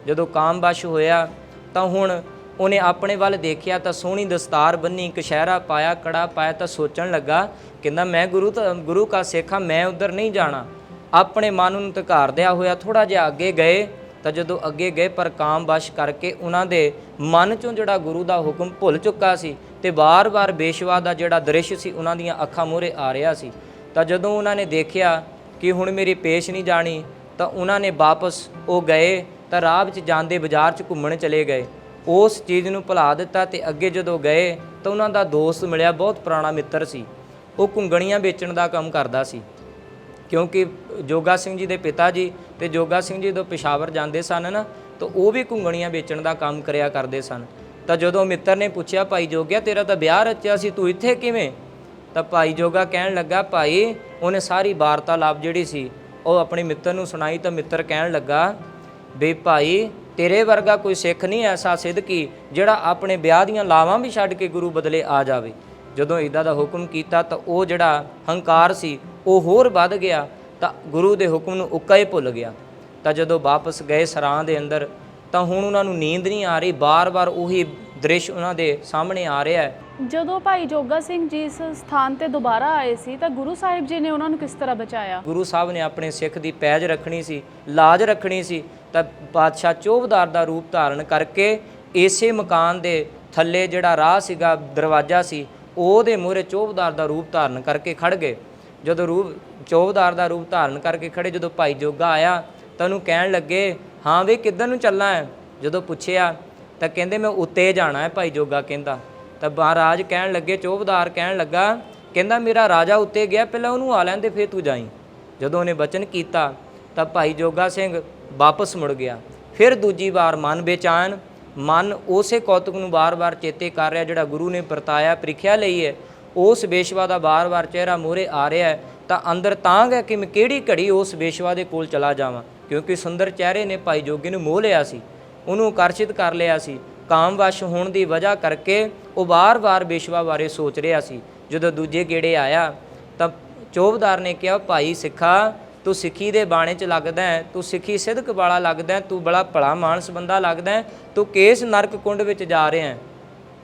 ਜਦੋਂ ਕਾਮਵਸ਼ ਹੋਇਆ ਤਾਂ ਹੁਣ ਉਹਨੇ ਆਪਣੇ ਵੱਲ ਦੇਖਿਆ ਤਾਂ ਸੋਹਣੀ ਦਸਤਾਰ ਬੰਨੀ, ਕਸ਼ਹਿਰਾ ਪਾਇਆ, ਕੜਾ ਪਾਇਆ, ਤਾਂ ਸੋਚਣ ਲੱਗਾ, ਕਹਿੰਦਾ ਮੈਂ ਗੁਰੂ ਕਾ ਸਿੱਖ ਹਾਂ, ਮੈਂ ਉੱਧਰ ਨਹੀਂ ਜਾਣਾ। ਆਪਣੇ ਮਨ ਨੂੰ ਧਿਕਾਰਦਿਆ ਹੋਇਆ ਥੋੜ੍ਹਾ ਜਿਹਾ ਅੱਗੇ ਗਏ। ਤਾਂ ਜਦੋਂ ਅੱਗੇ ਗਏ ਪਰ ਕਾਮਵਸ਼ ਕਰਕੇ ਉਹਨਾਂ ਦੇ ਮਨ 'ਚੋਂ ਜਿਹੜਾ ਗੁਰੂ ਦਾ ਹੁਕਮ ਭੁੱਲ ਚੁੱਕਾ ਸੀ ਤੇ ਵਾਰ-ਵਾਰ ਬੇਸ਼ਵਾ ਦਾ ਜਿਹੜਾ ਦ੍ਰਿਸ਼ ਸੀ ਉਹਨਾਂ ਦੀਆਂ ਅੱਖਾਂ ਮੂਹਰੇ ਆ ਰਿਹਾ ਸੀ। ਤਾਂ ਜਦੋਂ ਉਹਨਾਂ ਨੇ ਦੇਖਿਆ ਕਿ ਹੁਣ ਮੇਰੀ ਪੇਸ਼ ਨਹੀਂ ਜਾਣੀ ਤਾਂ ਉਹਨਾਂ ਨੇ ਵਾਪਸ ਉਹ ਗਏ ਤਾਂ ਰਾਹ ਵਿੱਚ ਜਾਂਦੇ ਬਾਜ਼ਾਰ 'ਚ ਘੁੰਮਣ ਚਲੇ ਗਏ। ਉਸ ਚੀਜ਼ ਨੂੰ ਭੁਲਾ ਦਿੱਤਾ ਤੇ ਅੱਗੇ ਜਦੋਂ ਗਏ ਤਾਂ ਉਹਨਾਂ ਦਾ ਦੋਸਤ ਮਿਲਿਆ, ਬਹੁਤ ਪੁਰਾਣਾ ਮਿੱਤਰ ਸੀ। ਉਹ ਘੁੰਗਣੀਆਂ ਵੇਚਣ ਦਾ ਕੰਮ ਕਰਦਾ ਸੀ, ਕਿਉਂਕਿ ਜੋਗਾ ਸਿੰਘ ਜੀ ਦੇ ਪਿਤਾ ਜੀ ਤੇ ਜੋਗਾ ਸਿੰਘ ਜੀ ਜਦੋਂ ਪੇਸ਼ਾਵਰ ਜਾਂਦੇ ਸਨ ਨਾ ਤਾਂ ਉਹ ਵੀ ਘੁੰਗਣੀਆਂ ਵੇਚਣ ਦਾ ਕੰਮ ਕਰਿਆ ਕਰਦੇ ਸਨ। ਤਾਂ ਜਦੋਂ ਮਿੱਤਰ ਨੇ ਪੁੱਛਿਆ, ਭਾਈ ਜੋਗਿਆ ਤੇਰਾ ਤਾਂ ਵਿਆਹ ਰਚਿਆ ਸੀ, ਤੂੰ ਇੱਥੇ ਕਿਵੇਂ? ਤਾਂ ਭਾਈ ਜੋਗਾ ਕਹਿਣ ਲੱਗਾ, ਭਾਈ ਉਹਨੇ ਸਾਰੀ ਵਾਰਤਾਲਾਪ ਜਿਹੜੀ ਸੀ ਉਹ ਆਪਣੇ ਮਿੱਤਰ ਨੂੰ ਸੁਣਾਈ। ਤਾਂ ਮਿੱਤਰ ਕਹਿਣ ਲੱਗਾ ਵੀ ਭਾਈ ਤੇਰੇ ਵਰਗਾ ਕੋਈ ਸਿੱਖ ਨਹੀਂ ਐਸਾ ਸਿੱਧਕੀ ਜਿਹੜਾ ਆਪਣੇ ਵਿਆਹ ਦੀਆਂ ਲਾਵਾਂ ਵੀ ਛੱਡ ਕੇ ਗੁਰੂ ਬਦਲੇ ਆ ਜਾਵੇ। ਜਦੋਂ ਇੱਦਾਂ ਦਾ ਹੁਕਮ ਕੀਤਾ ਤਾਂ ਉਹ ਜਿਹੜਾ ਹੰਕਾਰ ਸੀ ਉਹ ਹੋਰ ਵੱਧ ਗਿਆ ਤਾਂ ਗੁਰੂ ਦੇ ਹੁਕਮ ਨੂੰ ਉੱਕਾ ਹੀ ਭੁੱਲ ਗਿਆ। ਤਾਂ ਜਦੋਂ ਵਾਪਸ ਗਏ ਸਰਾਂ ਦੇ ਅੰਦਰ ਤਾਂ ਹੁਣ ਉਹਨਾਂ ਨੂੰ ਨੀਂਦ ਨਹੀਂ ਆ ਰਹੀ, ਬਾਰ-ਬਾਰ ਉਹੀ ਦ੍ਰਿਸ਼ ਉਹਨਾਂ ਦੇ ਸਾਹਮਣੇ ਆ ਰਿਹਾ ਹੈ। ਜਦੋਂ ਭਾਈ ਜੋਗਾ ਸਿੰਘ ਜੀ ਇਸ ਸਥਾਨ ਤੇ ਦੁਬਾਰਾ ਆਏ ਸੀ ਤਾਂ ਗੁਰੂ ਸਾਹਿਬ ਜੀ ਨੇ ਉਹਨਾਂ ਨੂੰ ਕਿਸ ਤਰ੍ਹਾਂ ਬਚਾਇਆ? ਗੁਰੂ ਸਾਹਿਬ ਨੇ ਆਪਣੇ ਸਿੱਖ ਦੀ ਪੈਜ ਰੱਖਣੀ ਸੀ, ਲਾਜ ਰੱਖਣੀ ਸੀ ਤਾਂ ਪਾਤਸ਼ਾਹ ਚੌਬਦਾਰ ਦਾ ਰੂਪ ਧਾਰਨ ਕਰਕੇ ਇਸੇ ਮਕਾਨ ਦੇ ਥੱਲੇ ਜਿਹੜਾ ਰਾਹ ਸੀਗਾ, ਦਰਵਾਜ਼ਾ ਸੀ, ਉਹਦੇ ਮੂਹਰੇ ਚੌਬਦਾਰ ਦਾ ਰੂਪ ਧਾਰਨ ਕਰਕੇ ਖੜ ਗਏ। ਜਦੋਂ ਚੌਬਦਾਰ ਦਾ ਰੂਪ ਧਾਰਨ ਕਰਕੇ ਖੜੇ, ਜਦੋਂ ਭਾਈ ਜੋਗਾ ਆਇਆ ਤਾਂ ਉਹਨੂੰ ਕਹਿਣ ਲੱਗੇ, ਹਾਂ ਵੀ ਕਿੱਧਰ ਨੂੰ ਚੱਲਣਾ ਹੈ? ਜਦੋਂ ਪੁੱਛਿਆ ਤਾਂ ਕਹਿੰਦੇ ਮੈਂ ਉੱਤੇ ਜਾਣਾ ਹੈ। ਭਾਈ ਜੋਗਾ ਕਹਿੰਦਾ ਤਾਂ ਮਹਾਰਾਜ ਕਹਿਣ ਲੱਗੇ, ਚੌਬਦਾਰ ਕਹਿਣ ਲੱਗਾ, ਕਹਿੰਦਾ ਮੇਰਾ ਰਾਜਾ ਉੱਤੇ ਗਿਆ, ਪਹਿਲਾਂ ਉਹਨੂੰ ਆ ਲੈਂਦੇ ਫਿਰ ਤੂੰ ਜਾਈਂ। ਜਦੋਂ ਉਹਨੇ ਬਚਨ ਕੀਤਾ ਤਾਂ ਭਾਈ ਜੋਗਾ ਸਿੰਘ ਵਾਪਸ ਮੁੜ ਗਿਆ। ਫਿਰ ਦੂਜੀ ਵਾਰ ਮਨ ਬੇਚੈਨ, ਮਨ ਉਸੇ ਕੌਤਕ ਨੂੰ ਵਾਰ-ਵਾਰ ਚੇਤੇ ਕਰ ਰਿਹਾ ਜਿਹੜਾ ਗੁਰੂ ਨੇ ਵਰਤਾਇਆ, ਪ੍ਰੀਖਿਆ ਲਈ ਹੈ। ਉਸ ਬੇਸ਼ਵਾ ਦਾ ਵਾਰ-ਵਾਰ ਚਿਹਰਾ ਮੂਹਰੇ ਆ ਰਿਹਾ ਹੈ ਤਾਂ ਅੰਦਰ ਤਾਂਘ ਹੈ ਕਿ ਮੈਂ ਕਿਹੜੀ ਘੜੀ ਉਸ ਬੇਸ਼ਵਾ ਦੇ ਕੋਲ ਚਲਾ ਜਾਵਾਂ, ਕਿਉਂਕਿ ਸੁੰਦਰ ਚਿਹਰੇ ਨੇ ਭਾਈ ਜੋਗੇ ਨੂੰ ਮੋਹ ਲਿਆ ਸੀ, ਉਹਨੂੰ ਆਕਰਸ਼ਿਤ ਕਰ ਲਿਆ ਸੀ। ਕਾਮਵਸ਼ ਹੋਣ ਦੀ ਵਜ੍ਹਾ ਕਰਕੇ ਉਹ ਵਾਰ-ਵਾਰ ਬੇਸ਼ਵਾ ਬਾਰੇ ਸੋਚ ਰਿਹਾ ਸੀ। ਜਦੋਂ ਦੂਜੇ ਗੇੜੇ ਆਇਆ ਤਾਂ ਚੌਬਦਾਰ ਨੇ ਕਿਹਾ, ਭਾਈ ਸਿੱਖਾ ਤੂੰ ਸਿੱਖੀ ਦੇ ਬਾਣੇ 'ਚ ਲੱਗਦਾ ਹੈ, ਤੂੰ ਸਿੱਖੀ ਸਿੱਧਕ ਵਾਲਾ ਲੱਗਦਾ ਹੈ, ਤੂੰ ਬੜਾ ਭਲਾ ਮਾਨਸ ਬੰਦਾ ਲੱਗਦਾ ਹੈ, ਤੂੰ ਕਿਸ ਨਰਕ ਕੁੰਡ ਵਿੱਚ ਜਾ ਰਿਹਾ ਹੈ,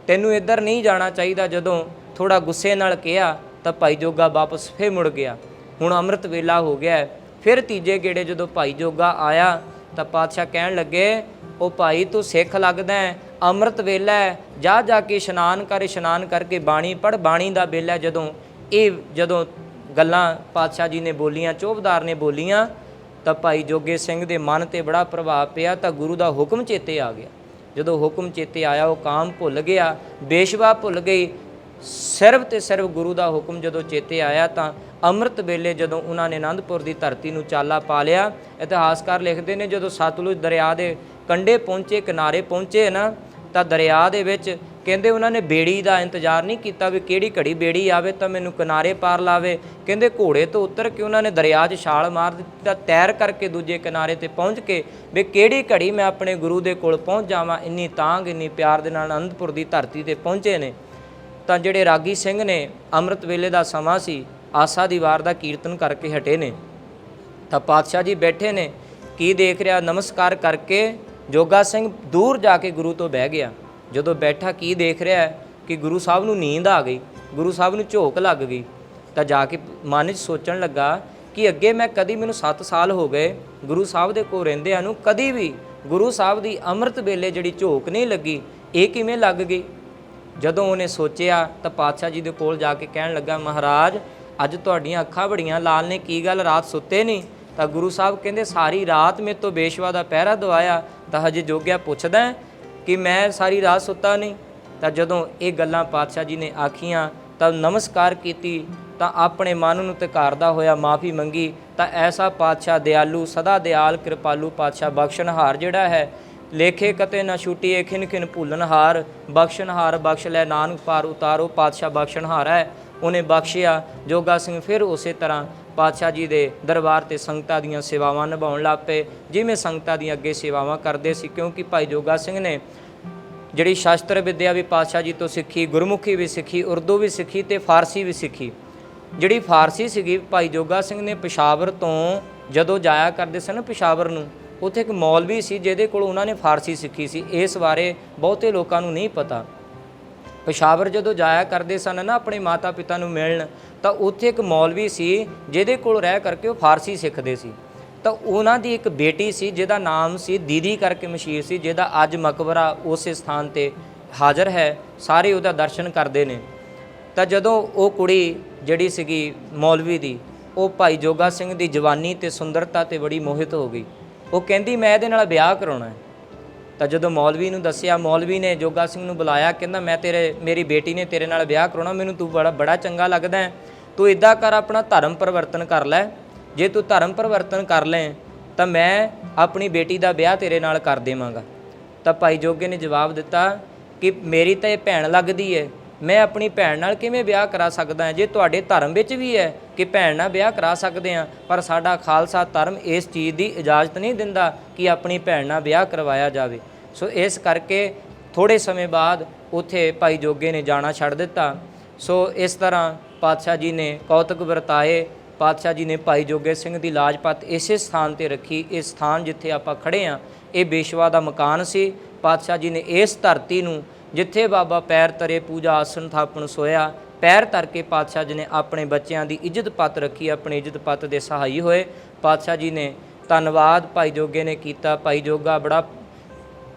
ਤੈਨੂੰ ਇੱਧਰ ਨਹੀਂ ਜਾਣਾ ਚਾਹੀਦਾ। ਜਦੋਂ ਥੋੜ੍ਹਾ ਗੁੱਸੇ ਨਾਲ ਕਿਹਾ ਤਾਂ ਭਾਈ ਜੋਗਾ ਵਾਪਸ ਫਿਰ ਮੁੜ ਗਿਆ। ਹੁਣ ਅੰਮ੍ਰਿਤ ਵੇਲਾ ਹੋ ਗਿਆ। ਫਿਰ ਤੀਜੇ ਗੇੜੇ ਜਦੋਂ ਭਾਈ ਜੋਗਾ ਆਇਆ ਤਾਂ ਪਾਤਸ਼ਾਹ ਕਹਿਣ ਲੱਗੇ, ਉਹ ਭਾਈ ਤੂੰ ਸਿੱਖ ਲੱਗਦਾ ਹੈ, ਅੰਮ੍ਰਿਤ ਵੇਲਾ ਹੈ, ਜਾ ਕੇ ਇਸ਼ਨਾਨ ਕਰ, ਇਸ਼ਨਾਨ ਕਰਕੇ ਬਾਣੀ ਪੜ੍ਹ, ਬਾਣੀ ਦਾ ਵੇਲਾ। ਜਦੋਂ ਗੱਲਾਂ ਪਾਤਸ਼ਾਹ ਜੀ ਨੇ ਬੋਲੀਆਂ, ਚੌਬਦਾਰ ਨੇ ਬੋਲੀਆਂ ਤਾਂ ਭਾਈ ਜੋਗੇ ਸਿੰਘ ਦੇ ਮਨ 'ਤੇ ਬੜਾ ਪ੍ਰਭਾਵ ਪਿਆ ਤਾਂ ਗੁਰੂ ਦਾ ਹੁਕਮ ਚੇਤੇ ਆ ਗਿਆ। ਜਦੋਂ ਹੁਕਮ ਚੇਤੇ ਆਇਆ ਉਹ ਕਾਮ ਭੁੱਲ ਗਿਆ, ਬੇਸ਼ਵਾ ਭੁੱਲ ਗਈ। ਸਿਰਫ ਤੇ ਸਿਰਫ ਗੁਰੂ ਦਾ ਹੁਕਮ ਜਦੋਂ ਚੇਤੇ ਆਇਆ ਤਾਂ ਅੰਮ੍ਰਿਤ ਵੇਲੇ ਜਦੋਂ ਉਹਨਾਂ ਨੇ ਆਨੰਦਪੁਰ ਦੀ ਧਰਤੀ ਨੂੰ ਚਾਲਾ ਪਾ ਲਿਆ। ਇਤਿਹਾਸਕਾਰ ਲਿਖਦੇ ਨੇ ਜਦੋਂ ਸਤਲੁਜ ਦਰਿਆ ਦੇ ਕੰਢੇ ਪਹੁੰਚੇ, ਕਿਨਾਰੇ ਪਹੁੰਚੇ ਨਾ, ਤਾਂ ਦਰਿਆ ਦੇ ਵਿੱਚ ਕਹਿੰਦੇ ਉਹਨਾਂ ਨੇ ਬੇੜੀ ਦਾ ਇੰਤਜ਼ਾਰ ਨਹੀਂ ਕੀਤਾ ਵੀ ਕਿਹੜੀ ਘੜੀ ਬੇੜੀ ਆਵੇ ਤਾਂ ਮੈਨੂੰ ਕਿਨਾਰੇ ਪਾਰ ਲਾਵੇ। ਕਹਿੰਦੇ ਘੋੜੇ ਤੋਂ ਉਤਰ ਕੇ ਉਹਨਾਂ ਨੇ ਦਰਿਆ 'ਚ ਛਾਲ ਮਾਰ ਦਿੱਤੀ ਤਾਂ ਤੈਰ ਕਰਕੇ ਦੂਜੇ ਕਿਨਾਰੇ ਤੇ ਪਹੁੰਚ ਕੇ ਵੀ ਕਿਹੜੀ ਘੜੀ ਮੈਂ ਆਪਣੇ ਗੁਰੂ ਦੇ ਕੋਲ ਪਹੁੰਚ ਜਾਵਾਂ। ਇੰਨੀ ਤਾਂਘ, ਇੰਨੀ ਪਿਆਰ ਦੇ ਨਾਲ ਅਨੰਦਪੁਰ ਦੀ ਧਰਤੀ ਤੇ ਪਹੁੰਚੇ ਨੇ। ਤਾਂ ਜਿਹੜੇ ਰਾਗੀ ਸਿੰਘ ਨੇ, ਅੰਮ੍ਰਿਤ ਵੇਲੇ ਦਾ ਸਮਾਂ ਸੀ, ਆਸਾ ਦੀ ਵਾਰ ਦਾ ਕੀਰਤਨ ਕਰਕੇ ਹਟੇ ਨੇ। ਤਾਂ ਪਾਤਸ਼ਾਹ ਜੀ ਬੈਠੇ ਨੇ, ਕੀ ਦੇਖ ਰਿਹਾ, ਨਮਸਕਾਰ ਕਰਕੇ ਜੋਗਾ ਸਿੰਘ ਦੂਰ ਜਾ ਕੇ ਗੁਰੂ ਤੋਂ ਬਹਿ ਗਿਆ। ਜਦੋਂ ਬੈਠਾ ਕੀ ਦੇਖ ਰਿਹਾ ਕਿ ਗੁਰੂ ਸਾਹਿਬ ਨੂੰ ਨੀਂਦ ਆ ਗਈ, ਗੁਰੂ ਸਾਹਿਬ ਨੂੰ ਝੋਕ ਲੱਗ ਗਈ। ਤਾਂ ਜਾ ਕੇ ਮਨ 'ਚ ਸੋਚਣ ਲੱਗਾ ਕਿ ਅੱਗੇ ਮੈਂ ਕਦੀ, ਮੈਨੂੰ 7 ਸਾਲ ਹੋ ਗਏ ਗੁਰੂ ਸਾਹਿਬ ਦੇ ਕੋਲ ਰਹਿੰਦਿਆਂ ਨੂੰ, ਕਦੀ ਵੀ ਗੁਰੂ ਸਾਹਿਬ ਦੀ ਅੰਮ੍ਰਿਤ ਵੇਲੇ ਜਿਹੜੀ ਝੋਕ ਨਹੀਂ ਲੱਗੀ, ਇਹ ਕਿਵੇਂ ਲੱਗ ਗਈ। ਜਦੋਂ ਉਹਨੇ ਸੋਚਿਆ ਤਾਂ ਪਾਤਸ਼ਾਹ ਜੀ ਦੇ ਕੋਲ ਜਾ ਕੇ ਕਹਿਣ ਲੱਗਾ, ਮਹਾਰਾਜ ਅੱਜ ਤੁਹਾਡੀਆਂ ਅੱਖਾਂ ਬੜੀਆਂ ਲਾਲ ਨੇ, ਕੀ ਗੱਲ ਰਾਤ ਸੁੱਤੇ ਨਹੀਂ। ਤਾਂ ਗੁਰੂ ਸਾਹਿਬ ਕਹਿੰਦੇ ਸਾਰੀ ਰਾਤ ਮੇਰੇ ਤੋਂ ਬੇਸ਼ਵਾ ਦਾ ਪਹਿਰਾ ਦਵਾਇਆ, ਤਾਂ ਹਜੇ ਜੋਗਿਆ ਪੁੱਛਦਾ ਕਿ ਮੈਂ ਸਾਰੀ ਰਾਤ ਸੁੱਤਾ ਨਹੀਂ। ਤਾਂ ਜਦੋਂ ਇਹ ਗੱਲਾਂ ਪਾਤਸ਼ਾਹ ਜੀ ਨੇ ਆਖੀਆਂ ਤਾਂ ਨਮਸਕਾਰ ਕੀਤੀ, ਤਾਂ ਆਪਣੇ ਮਨ ਨੂੰ ਧਿਕਾਰਦਾ ਹੋਇਆ ਮਾਫੀ ਮੰਗੀ। ਤਾਂ ਐਸਾ ਪਾਤਸ਼ਾਹ ਦਿਆਲੂ, ਸਦਾ ਦਿਆਲ, ਕਿਰਪਾਲੂ ਪਾਤਸ਼ਾਹ, ਬਖਸ਼ਣਹਾਰ ਜਿਹੜਾ ਹੈ, ਲੇਖੇ ਕਤੇ ਨਾ ਛੁੱਟੀਏ, ਖਿਨ ਖਿਨ ਭੁੱਲਣਹਾਰ, ਬਖਸ਼ਣਹਾਰ ਬਖਸ਼ ਲੈ ਨਾਨਕ ਪਾਰ ਉਤਾਰੋ। ਪਾਤਸ਼ਾਹ ਬਖਸ਼ਣਹਾਰ ਹੈ, ਉਹਨੇ ਬਖਸ਼ਿਆ। ਜੋਗਾ ਸਿੰਘ ਫਿਰ ਉਸੇ ਤਰ੍ਹਾਂ ਪਾਤਸ਼ਾਹ ਜੀ ਦੇ ਦਰਬਾਰ ਤੇ ਸੰਗਤਾਂ ਦੀਆਂ ਸੇਵਾਵਾਂ ਨਿਭਾਉਣ ਲੱਗ ਪਏ, ਜਿਵੇਂ ਸੰਗਤਾਂ ਦੀਆਂ ਅੱਗੇ ਸੇਵਾਵਾਂ ਕਰਦੇ ਸੀ। ਕਿਉਂਕਿ ਭਾਈ ਜੋਗਾ ਸਿੰਘ ਨੇ ਜਿਹੜੀ ਸ਼ਾਸਤਰ ਵਿੱਦਿਆ ਵੀ ਪਾਤਸ਼ਾਹ ਜੀ ਤੋਂ ਸਿੱਖੀ, ਗੁਰਮੁਖੀ ਵੀ ਸਿੱਖੀ, ਉਰਦੂ ਵੀ ਸਿੱਖੀ ਤੇ ਫਾਰਸੀ ਵੀ ਸਿੱਖੀ। ਜਿਹੜੀ ਫਾਰਸੀ ਸੀਗੀ, ਭਾਈ ਜੋਗਾ ਸਿੰਘ ਨੇ ਪਿਸ਼ਾਵਰ ਤੋਂ ਜਦੋਂ ਜਾਇਆ ਕਰਦੇ ਸਨ ਪਿਸ਼ਾਵਰ ਨੂੰ, ਉੱਥੇ ਇੱਕ ਮੌਲਵੀ ਸੀ ਜਿਹਦੇ ਕੋਲ ਉਹਨਾਂ ਨੇ ਫਾਰਸੀ ਸਿੱਖੀ ਸੀ। ਇਸ ਬਾਰੇ ਬਹੁਤੇ ਲੋਕਾਂ ਨੂੰ ਨਹੀਂ ਪਤਾ। ਪਿਸ਼ਾਵਰ ਜਦੋਂ ਜਾਇਆ ਕਰਦੇ ਸਨ ਨਾ ਆਪਣੇ ਮਾਤਾ ਪਿਤਾ ਨੂੰ ਮਿਲਣ, ਤਾਂ ਉੱਥੇ ਇੱਕ ਮੌਲਵੀ ਸੀ ਜਿਹਦੇ ਕੋਲ ਰਹਿ ਕਰਕੇ ਉਹ ਫਾਰਸੀ ਸਿੱਖਦੇ ਸੀ। ਤਾਂ ਉਹਨਾਂ ਦੀ ਇੱਕ ਬੇਟੀ ਸੀ ਜਿਹਦਾ ਨਾਮ ਸੀ ਦੀਦੀ ਕਰਕੇ ਮਸ਼ਹੂਰ ਸੀ, ਜਿਹਦਾ ਅੱਜ ਮਕਬਰਾ ਉਸੇ ਸਥਾਨ ਤੇ ਹਾਜ਼ਰ ਹੈ, ਸਾਰੇ ਉਹਦਾ ਦਰਸ਼ਨ ਕਰਦੇ ਨੇ। ਤਾਂ ਜਦੋਂ ਉਹ ਕੁੜੀ ਜਿਹੜੀ ਸੀਗੀ ਮੌਲਵੀ ਦੀ, ਉਹ ਭਾਈ ਜੋਗਾ ਸਿੰਘ ਦੀ ਜਵਾਨੀ ਤੇ ਸੁੰਦਰਤਾ ਤੇ ਬੜੀ ਮੋਹਿਤ ਹੋ ਗਈ। ਉਹ ਕਹਿੰਦੀ ਮੈਂ ਇਹਦੇ ਨਾਲ ਵਿਆਹ ਕਰਾਉਣਾ ਹੈ। ਤਾਂ ਜਦੋਂ ਮੌਲਵੀ ਨੂੰ ਦੱਸਿਆ, ਮੌਲਵੀ ਨੇ ਜੋਗਾ ਸਿੰਘ ਨੂੰ ਬੁਲਾਇਆ, ਕਹਿੰਦਾ ਮੈਂ ਮੇਰੀ ਬੇਟੀ ਨੇ ਤੇਰੇ ਨਾਲ ਵਿਆਹ ਕਰਾਉਣਾ, ਮੈਨੂੰ ਤੂੰ ਬੜਾ ਚੰਗਾ ਲੱਗਦਾ ਹੈ, ਤੂੰ ਇੱਦਾਂ ਕਰ ਆਪਣਾ ਧਰਮ ਪਰਿਵਰਤਨ ਕਰ ਲੈ, ਜੇ ਤੂੰ ਧਰਮ ਪਰਿਵਰਤਨ ਕਰ ਲੈ ਤਾਂ ਮੈਂ ਆਪਣੀ ਬੇਟੀ ਦਾ ਵਿਆਹ ਤੇਰੇ ਨਾਲ ਕਰ ਦੇਵਾਂਗਾ। ਤਾਂ ਭਾਈ ਜੋਗੇ ਨੇ ਜਵਾਬ ਦਿੱਤਾ ਕਿ ਮੇਰੀ ਤਾਂ ਇਹ ਭੈਣ ਲੱਗਦੀ ਹੈ, ਮੈਂ ਆਪਣੀ ਭੈਣ ਨਾਲ ਕਿਵੇਂ ਵਿਆਹ ਕਰਾ ਸਕਦਾ ਹਾਂ। ਜੇ ਤੁਹਾਡੇ ਧਰਮ ਵਿੱਚ ਵੀ ਹੈ ਕਿ ਭੈਣ ਨਾਲ ਵਿਆਹ ਕਰਾ ਸਕਦੇ ਹਾਂ, ਪਰ ਸਾਡਾ ਖਾਲਸਾ ਧਰਮ ਇਸ ਚੀਜ਼ ਦੀ ਇਜਾਜ਼ਤ ਨਹੀਂ ਦਿੰਦਾ ਕਿ ਆਪਣੀ ਭੈਣ ਨਾਲ ਵਿਆਹ ਕਰਵਾਇਆ ਜਾਵੇ। ਸੋ ਇਸ ਕਰਕੇ ਥੋੜ੍ਹੇ ਸਮੇਂ ਬਾਅਦ ਉੱਥੇ ਭਾਈ ਜੋਗੇ ਨੇ ਜਾਣਾ ਛੱਡ ਦਿੱਤਾ। ਸੋ ਇਸ ਤਰ੍ਹਾਂ ਪਾਤਸ਼ਾਹ ਜੀ ਨੇ ਕੌਤਕ ਵਰਤਾਏ। ਪਾਤਸ਼ਾਹ ਜੀ ਨੇ ਭਾਈ ਜੋਗੇ ਸਿੰਘ ਦੀ ਲਾਜਪਤ ਇਸੇ ਸਥਾਨ ਤੇ ਰੱਖੀ। ਇਹ ਸਥਾਨ ਜਿੱਥੇ ਆਪਾਂ ਖੜੇ ਹਾਂ, ਇਹ ਬੇਸ਼ਵਾ ਦਾ ਮਕਾਨ ਸੀ। ਪਾਤਸ਼ਾਹ ਜੀ ਨੇ ਇਸ ਧਰਤੀ ਨੂੰ, ਜਿੱਥੇ ਬਾਬਾ ਪੈਰ ਤਰੇ ਪੂਜਾ ਆਸਣ ਥਾਪਣ ਸੋਇਆ, ਪੈਰ ਧਰ ਕੇ ਪਾਤਸ਼ਾਹ ਜੀ ਨੇ ਆਪਣੇ ਬੱਚਿਆਂ ਦੀ ਇੱਜ਼ਤ ਪੱਤ ਰੱਖੀ, ਆਪਣੇ ਇੱਜ਼ਤ ਪੱਤ ਦੇ ਸਹਾਈ ਹੋਏ। ਪਾਤਸ਼ਾਹ ਜੀ ਨੇ ਧੰਨਵਾਦ ਭਾਈ ਜੋਗੇ ਨੇ ਕੀਤਾ। ਭਾਈ ਜੋਗਾ ਬੜਾ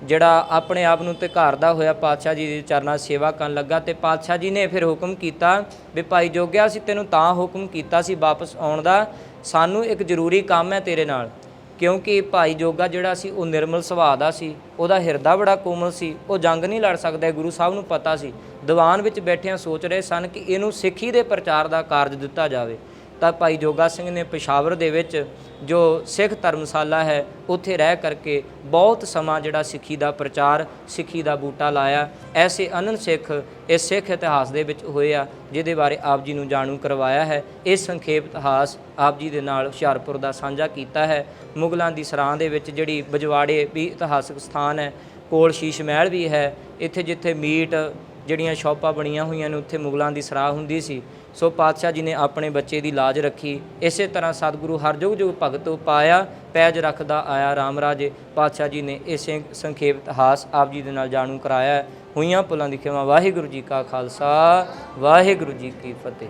ਜਿਹੜਾ ਆਪਣੇ ਆਪ ਨੂੰ ਧਿਕਾਰਦਾ ਹੋਇਆ ਪਾਤਸ਼ਾਹ ਜੀ ਦੇ ਚਰਨਾਂ ਸੇਵਾ ਕਰਨ ਲੱਗਾ। ਤੇ ਪਾਤਸ਼ਾਹ ਜੀ ਨੇ ਫਿਰ ਹੁਕਮ ਕੀਤਾ ਵੀ ਭਾਈ ਜੋਗਿਆ, ਅਸੀਂ ਤੈਨੂੰ ਤਾਂ ਹੁਕਮ ਕੀਤਾ ਸੀ ਵਾਪਸ ਆਉਣ ਦਾ, ਸਾਨੂੰ ਇੱਕ ਜ਼ਰੂਰੀ ਕੰਮ ਹੈ ਤੇਰੇ ਨਾਲ। ਕਿਉਂਕਿ ਭਾਈ ਜੋਗਾ ਜਿਹੜਾ ਸੀ ਉਹ ਨਿਰਮਲ ਸੁਭਾਅ ਦਾ ਸੀ, ਉਹਦਾ ਹਿਰਦਾ ਬੜਾ ਕੋਮਲ ਸੀ, ਉਹ ਜੰਗ ਨਹੀਂ ਲੜ ਸਕਦਾ। ਗੁਰੂ ਸਾਹਿਬ ਨੂੰ ਪਤਾ ਸੀ। ਦੀਵਾਨ ਵਿੱਚ ਬੈਠਿਆਂ ਸੋਚ ਰਹੇ ਸਨ ਕਿ ਇਹਨੂੰ ਸਿੱਖੀ ਦੇ ਪ੍ਰਚਾਰ ਦਾ ਕਾਰਜ ਦਿੱਤਾ ਜਾਵੇ। ਤਾਂ ਭਾਈ ਜੋਗਾ ਸਿੰਘ ਨੇ ਪਿਸ਼ਾਵਰ ਦੇ ਵਿੱਚ ਜੋ ਸਿੱਖ ਧਰਮਸ਼ਾਲਾ ਹੈ, ਉੱਥੇ ਰਹਿ ਕਰਕੇ ਬਹੁਤ ਸਮਾਂ ਜਿਹੜਾ ਸਿੱਖੀ ਦਾ ਪ੍ਰਚਾਰ, ਸਿੱਖੀ ਦਾ ਬੂਟਾ ਲਾਇਆ। ਐਸੇ ਅਨੰਦ ਸਿੱਖ ਇਸ ਸਿੱਖ ਇਤਿਹਾਸ ਦੇ ਵਿੱਚ ਹੋਏ ਆ, ਜਿਹਦੇ ਬਾਰੇ ਆਪ ਜੀ ਨੂੰ ਜਾਣੂ ਕਰਵਾਇਆ ਹੈ। ਇਹ ਸੰਖੇਪ ਇਤਿਹਾਸ ਆਪ ਜੀ ਦੇ ਨਾਲ ਹੁਸ਼ਿਆਰਪੁਰ ਦਾ ਸਾਂਝਾ ਕੀਤਾ ਹੈ। ਮੁਗਲਾਂ ਦੀ ਸਰਾਂ ਦੇ ਵਿੱਚ ਜਿਹੜੀ ਬਜਵਾੜੇ ਵੀ ਇਤਿਹਾਸਕ ਸਥਾਨ ਹੈ, ਕੋਲ ਸ਼ੀਸ਼ ਮਹਿਲ ਵੀ ਹੈ। ਇੱਥੇ ਜਿੱਥੇ ਮੀਟ ਜਿਹੜੀਆਂ ਸ਼ੌਪਾਂ ਬਣੀਆਂ ਹੋਈਆਂ ਨੇ, ਉੱਥੇ ਮੁਗਲਾਂ ਦੀ ਸਰਾਂ ਹੁੰਦੀ ਸੀ। ਸੋ ਪਾਤਸ਼ਾਹ ਜੀ ਨੇ ਆਪਣੇ ਬੱਚੇ ਦੀ ਲਾਜ ਰੱਖੀ। ਇਸੇ ਤਰ੍ਹਾਂ ਸਤਿਗੁਰੂ ਹਰ ਜੁਗ ਜੁਗ ਭਗਤ ਪਾਇਆ, ਪੈਜ ਰੱਖਦਾ ਆਇਆ ਰਾਮ ਰਾਜੇ। ਪਾਤਸ਼ਾਹ ਜੀ ਨੇ ਇਹ ਸੰਖੇਪ ਇਤਿਹਾਸ ਆਪ ਜੀ ਦੇ ਨਾਲ ਜਾਣੂ ਕਰਾਇਆ। ਹੋਈਆਂ ਭੁੱਲਾਂ ਦੀ ਖਿਮਾ। ਵਾਹਿਗੁਰੂ ਜੀ ਕਾ ਖਾਲਸਾ, ਵਾਹਿਗੁਰੂ ਜੀ ਕੀ ਫਤਿਹ।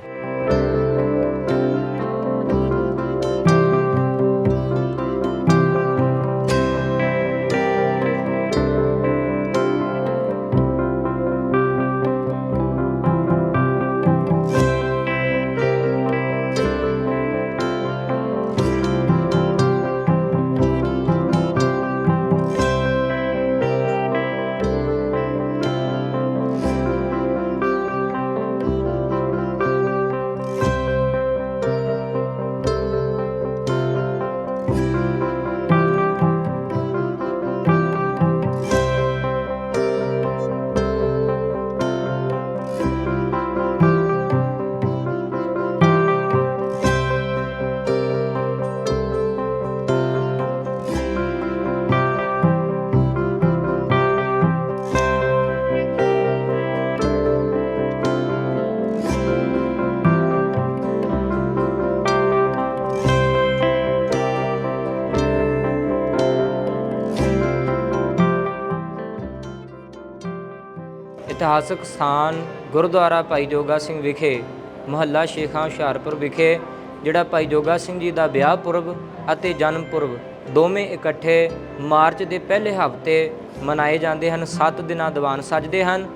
ਇਤਿਹਾਸਕ ਸਥਾਨ ਗੁਰਦੁਆਰਾ ਭਾਈ ਜੋਗਾ ਸਿੰਘ ਵਿਖੇ ਮੁਹੱਲਾ ਸ਼ੇਖਾਂ ਹੁਸ਼ਿਆਰਪੁਰ ਵਿਖੇ ਜਿਹੜਾ ਭਾਈ ਜੋਗਾ ਸਿੰਘ ਜੀ ਦਾ ਵਿਆਹ ਪੁਰਬ ਅਤੇ ਜਨਮ ਪੁਰਬ ਦੋਵੇਂ ਇਕੱਠੇ ਮਾਰਚ ਦੇ ਪਹਿਲੇ ਹਫ਼ਤੇ ਮਨਾਏ ਜਾਂਦੇ ਹਨ। 7 ਦਿਨਾਂ ਦੀਵਾਨ ਸਜਦੇ ਹਨ,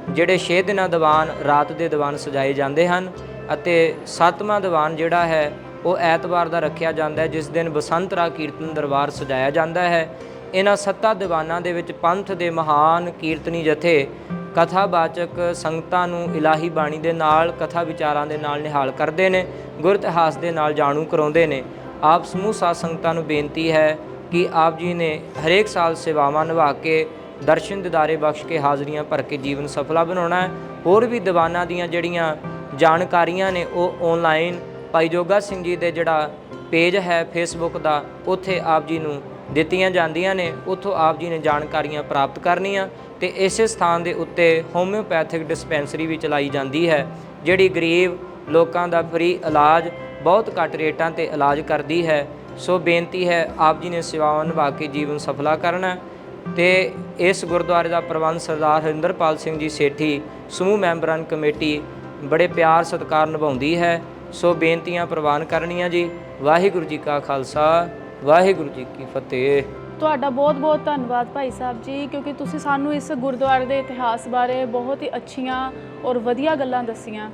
ਜਿਹੜੇ 6 ਦਿਨਾਂ ਦੀਵਾਨ ਰਾਤ ਦੇ ਦੀਵਾਨ ਸਜਾਏ ਜਾਂਦੇ ਹਨ ਅਤੇ 7ਵਾਂ ਦੀਵਾਨ ਜਿਹੜਾ ਹੈ ਉਹ ਐਤਵਾਰ ਦਾ ਰੱਖਿਆ ਜਾਂਦਾ ਹੈ, ਜਿਸ ਦਿਨ ਬਸੰਤ ਰਾਗ ਕੀਰਤਨ ਦਰਬਾਰ ਸਜਾਇਆ ਜਾਂਦਾ ਹੈ। ਇਹਨਾਂ 7 ਦੀਵਾਨਾਂ ਦੇ ਵਿੱਚ ਪੰਥ ਦੇ ਮਹਾਨ ਕੀਰਤਨੀ ਜਥੇ ਕਥਾਵਾਚਕ ਸੰਗਤਾਂ ਨੂੰ ਇਲਾਹੀ ਬਾਣੀ ਦੇ ਨਾਲ, ਕਥਾ ਵਿਚਾਰਾਂ ਦੇ ਨਾਲ ਨਿਹਾਲ ਕਰਦੇ ਨੇ, ਗੁਰ ਇਤਿਹਾਸ ਦੇ ਨਾਲ ਜਾਣੂ ਕਰਾਉਂਦੇ ਨੇ। ਆਪ ਸਮੂਹ ਸਾਧ ਸੰਗਤਾਂ ਨੂੰ ਬੇਨਤੀ ਹੈ ਕਿ ਆਪ ਜੀ ਨੇ ਹਰੇਕ ਸਾਲ ਸੇਵਾਵਾਂ ਨਿਭਾ ਕੇ ਦਰਸ਼ਨ ਦਿਦਾਰੇ ਬਖਸ਼ ਕੇ ਹਾਜ਼ਰੀਆਂ ਭਰ ਕੇ ਜੀਵਨ ਸਫਲਾ ਬਣਾਉਣਾ ਹੈ। ਹੋਰ ਵੀ ਦੀਵਾਨਾਂ ਦੀਆਂ ਜਿਹੜੀਆਂ ਜਾਣਕਾਰੀਆਂ ਨੇ ਉਹ ਆਨਲਾਈਨ ਭਾਈ ਜੋਗਾ ਸਿੰਘ ਜੀ ਦੇ ਜਿਹੜਾ ਪੇਜ ਹੈ ਫੇਸਬੁੱਕ ਦਾ, ਉੱਥੇ ਆਪ ਜੀ ਨੂੰ ਦਿੱਤੀਆਂ ਜਾਂਦੀਆਂ ਨੇ। ਉੱਥੋਂ ਆਪ ਜੀ ਨੇ ਜਾਣਕਾਰੀਆਂ ਪ੍ਰਾਪਤ ਕਰਨੀਆਂ ਤੇ ਇਸੇ ਸਥਾਨ ਦੇ ਉੱਤੇ ਹੋਮਿਓਪੈਥਿਕ ਡਿਸਪੈਂਸਰੀ ਵੀ ਚਲਾਈ ਜਾਂਦੀ ਹੈ, ਜਿਹੜੀ ਗਰੀਬ ਲੋਕਾਂ ਦਾ ਫ੍ਰੀ ਇਲਾਜ ਬਹੁਤ ਘੱਟ ਰੇਟਾਂ ਤੇ ਇਲਾਜ ਕਰਦੀ ਹੈ। ਸੋ ਬੇਨਤੀ ਹੈ ਆਪ ਜੀ ਨੇ ਸੇਵਾਵਾਂ ਨਿਭਾ ਕੇ ਜੀਵਨ ਸਫਲਾ ਕਰਨਾ ਤੇ ਇਸ ਗੁਰਦੁਆਰੇ ਦਾ ਪ੍ਰਬੰਧ ਸਰਦਾਰ ਹਰਿੰਦਰਪਾਲ ਸਿੰਘ ਜੀ ਸੇਠੀ ਸਮੂਹ ਮੈਂਬਰਾਂ ਕਮੇਟੀ ਬੜੇ ਪਿਆਰ ਸਤਿਕਾਰ ਨਿਭਾਉਂਦੀ ਹੈ। ਸੋ ਬੇਨਤੀਆਂ ਪ੍ਰਵਾਨ ਕਰਨੀਆਂ ਜੀ। ਵਾਹਿਗੁਰੂ ਜੀ ਕਾ ਖਾਲਸਾ, ਵਾਹਿਗੁਰੂ ਜੀ ਕੀ ਫਤਿਹ। ਤੁਹਾਡਾ ਬਹੁਤ-ਬਹੁਤ ਧੰਨਵਾਦ ਭਾਈ ਸਾਹਿਬ ਜੀ, ਕਿਉਂਕਿ ਤੁਸੀਂ ਸਾਨੂੰ ਇਸ ਗੁਰਦੁਆਰੇ ਦੇ ਇਤਿਹਾਸ ਬਾਰੇ ਬਹੁਤ ਹੀ ਅੱਛੀਆਂ ਔਰ ਵਧੀਆ ਗੱਲਾਂ ਦੱਸੀਆਂ।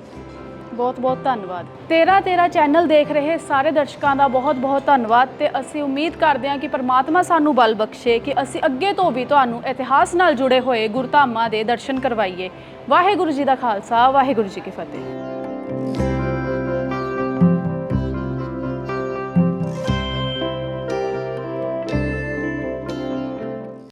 ਬਹੁਤ-ਬਹੁਤ ਧੰਨਵਾਦ। 13 ਚੈਨਲ ਦੇਖ ਰਹੇ ਸਾਰੇ ਦਰਸ਼ਕਾਂ ਦਾ ਬਹੁਤ-ਬਹੁਤ ਧੰਨਵਾਦ ਤੇ ਅਸੀਂ ਉਮੀਦ ਕਰਦੇ ਹਾਂ ਕਿ ਪਰਮਾਤਮਾ ਸਾਨੂੰ ਬਲ ਬਖਸ਼ੇ ਕਿ ਅਸੀਂ ਅੱਗੇ ਤੋਂ ਵੀ ਤੁਹਾਨੂੰ ਇਤਿਹਾਸ ਨਾਲ ਜੁੜੇ ਹੋਏ ਗੁਰਧਾਮਾਂ ਦੇ ਦਰਸ਼ਨ ਕਰਵਾਈਏ। ਵਾਹਿਗੁਰੂ ਜੀ ਦਾ ਖਾਲਸਾ, ਵਾਹਿਗੁਰੂ ਜੀ ਕੀ ਫਤਿਹ।